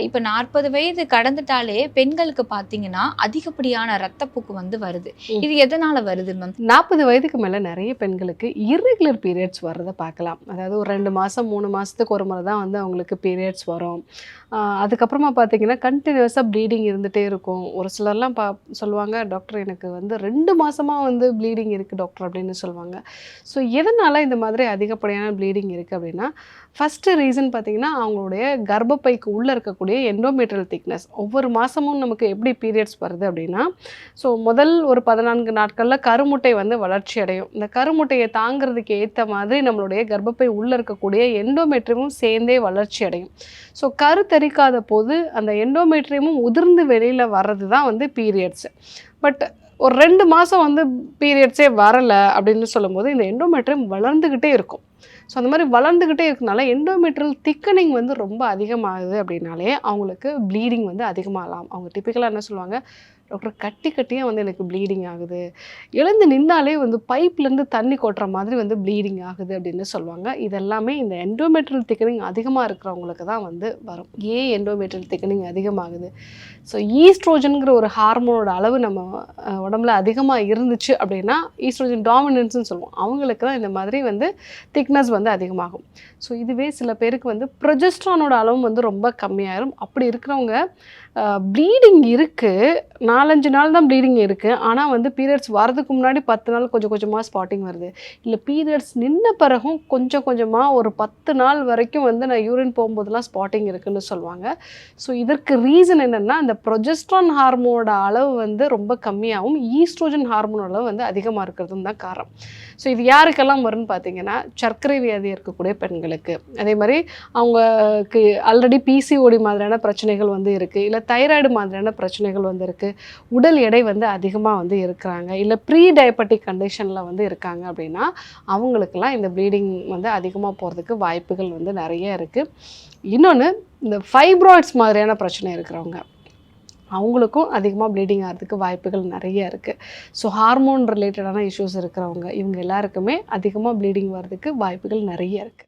இப்ப 40 வயது கடந்துட்டாலே பெண்களுக்கு பார்த்தீங்கன்னா, அதிகப்படியான ரத்தப்போக்கு வந்து வருது. இது எதனால வருது மேம்? 40 வயதுக்கு மேல நெறைய பெண்களுக்கு இர்ரெகுலர் பீரியட்ஸ் வர்றத பார்க்கலாம். அதாவது ஒரு 2 மாசம், 3 மாசத்துக்கு ஒரு முறை தான் வந்து அவங்களுக்கு பீரியட்ஸ் வரும். அதுக்கப்புறமா பார்த்தீங்கன்னா, கன்டினியூஸா ப்ளீடிங் இருந்துட்டே இருக்கும். ஒரு சிலர்லாம் சொல்லுவாங்க, "டாக்டர் எனக்கு வந்து 2 மாசமா வந்து ப்ளீடிங் இருக்கு டாக்டர்" அப்படின்னு சொல்லுவாங்க. ஸோ எதனால இந்த மாதிரி அதிகப்படியான ப்ளீடிங் இருக்கு அப்படின்னா, ஃபர்ஸ்ட்டு ரீசன் பார்த்தீங்கன்னா, அவங்களுடைய கர்ப்பப்பைக்கு உள்ள இருக்கக்கூடிய எண்டோமெட்ரியல் திக்னஸ். ஒவ்வொரு மாசமும் நமக்கு எப்படி பீரியட்ஸ் வருது அப்படின்னா, ஸோ முதல் ஒரு 14 நாட்கள்ல கருமுட்டை வந்து வளர்ச்சி அடையும். இந்த கருமுட்டையை தாங்கிறதுக்கு ஏத்த மாதிரி நம்மளுடைய கர்ப்பப்பை உள்ள இருக்கக்கூடிய எண்டோமெட்ரியமும் சேர்ந்தே வளர்ச்சி அடையும். ஸோ கருத்தரிக்காத போது அந்த எண்டோமெட்ரியமும் உதிர்ந்து வெளியில வர்றது தான் வந்து பீரியட்ஸ். பட் ஒரு 2 மாசம் வந்து பீரியட்ஸே வரல அப்படின்னு சொல்லும்போது, இந்த எண்டோமெட்ரியம் வளர்ந்துகிட்டே இருக்கும். ஸோ அந்த மாரி வளர்ந்துகிட்டே இருக்கனால எண்டோமெட்ரியல் திக்கனிங் வந்து ரொம்ப அதிகமாகுது அப்படின்னாலே, அவங்களுக்கு ப்ளீடிங் வந்து அதிகமாகலாம். அவங்க டிப்பிக்கலா என்ன சொல்லுவாங்க, "டாக்டர் கட்டி கட்டியா வந்து எனக்கு ப்ளீடிங் ஆகுது. எழுந்து நின்னாலே வந்து பைப்லேருந்து தண்ணி கொட்டுற மாதிரி வந்து ப்ளீடிங் ஆகுது" அப்படின்னு சொல்லுவாங்க. இதெல்லாமே இந்த எண்டோமெட்ரியல் திக்கனிங் அதிகமா இருக்கிறவங்களுக்கு தான் வந்து வரும். ஏன் எண்டோமெட்ரியல் திக்கனிங் அதிகமாகுது? ஸோ ஈஸ்ட்ரோஜன்ங்கிற ஒரு ஹார்மோனோட அளவு நம்ம உடம்புல அதிகமா இருந்துச்சு அப்படின்னா, ஈஸ்ட்ரோஜன் டாமினன்ஸ்ன்னு சொல்லுவோம். அவங்களுக்கு தான் இந்த மாதிரி வந்து திக்னஸ் வந்து அதிகமாகும். ஸோ இதுவே சில பேருக்கு வந்து ப்ரொஜெஸ்ட்ரானோட அளவும் வந்து ரொம்ப கம்மியாயிரும். அப்படி இருக்கிறவங்க ப்ளீடிங் இருக்கு. 4, 5 நாள் தான் ப்ளீடிங் இருக்கு. ஆனா வந்து பீரியட்ஸ் வரதுக்கு முன்னாடி 10 நாள் கொஞ்சம் கொஞ்சமா ஸ்பாட்டிங் வருது. இல்ல பீரியட்ஸ் நின்ன பிறகும் கொஞ்சம் கொஞ்சமா ஒரு 10 நாள் வரைக்கும் வந்து நான் யூரின் போகும்போதெல்லாம் ஸ்பாட்டிங் இருக்குன்னு சொல்லுவாங்க. ஸோ இதற்கு ரீசன் என்னன்னா, அந்த ப்ரொஜெஸ்ட்ரான் ஹார்மோனோட அளவு வந்து ரொம்ப கம்மியாகவும், ஈஸ்ட்ரோஜன் ஹார்மோன் அளவு வந்து அதிகமா இருக்கிறதும் தான் காரணம். ஸோ இது யாருக்கெல்லாம் வரும்னு பார்த்தீங்கன்னா, சர்க்கரை வியாதி இருக்கக்கூடிய பெண்களுக்கு. அதே மாரி அவங்களுக்கு ஆல்ரெடி பிசிஓடி மாதிரியான பிரச்சனைகள் வந்து இருக்கு. இல்ல தைராய்டு மாதிரியான பிரச்சனைகள் வந்து இருக்கு. உடல் எடை வந்து அதிகமா வந்து இருக்கிறாங்க. இல்ல ப்ரீ டயபெட்டிக் கண்டிஷன்ல வந்து இருக்காங்க அப்படின்னா, அவங்களுக்கெல்லாம் இந்த ப்ளீடிங் வந்து அதிகமா போறதுக்கு வாய்ப்புகள் வந்து நெறைய இருக்கு. இன்னொன்னு, இந்த ஃபைப்ராய்ட்ஸ் மாதிரியான பிரச்சனை இருக்கிறவங்க, அவங்களுக்கும் அதிகமா ப்ளீடிங் ஆகுறதுக்கு வாய்ப்புகள் நெறைய இருக்கு. ஸோ ஹார்மோன் ரிலேட்டடான இஷ்யூஸ் இருக்கிறவங்க, இவங்க எல்லாருக்குமே அதிகமா ப்ளீடிங் வர்றதுக்கு வாய்ப்புகள் நெறைய இருக்கு.